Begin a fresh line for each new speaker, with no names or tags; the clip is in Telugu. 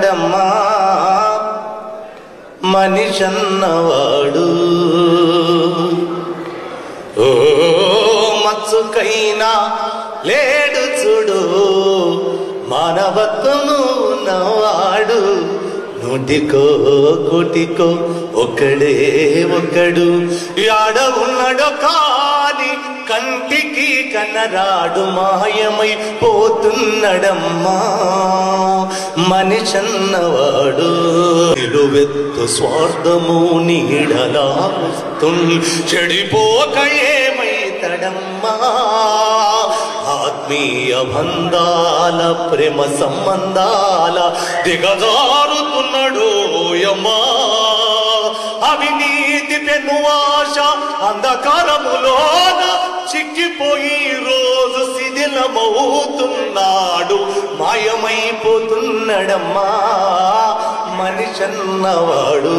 పోతున్నాడమ్మా మనిషన్నవాడు. ఓ మచ్చుకైనా లేడు చూడు మానవత్వము నవాడు. నూటికో కోటికో ఒక్కడే ఒక్కడు యాడ ఉన్నాడో కాని కంటికి కనరాడు మాయమై పోతున్నాడమ్మా మనిషన్నవాడు. నిలువెత్తు స్వార్థము నీడలా చెడిపోక ఏమైతడమ్మా. ఆత్మీయ బంధాల ప్రేమ సంబంధాల దిగజారుతున్నాడు యమ్మా. అవినీతి పెనువాశ అంధకారములోన చిక్కిపోయి రోజు శిథిలమవుతున్నాడు మాయమైపోతున్నాడమ్మా మనిషన్నవాడు.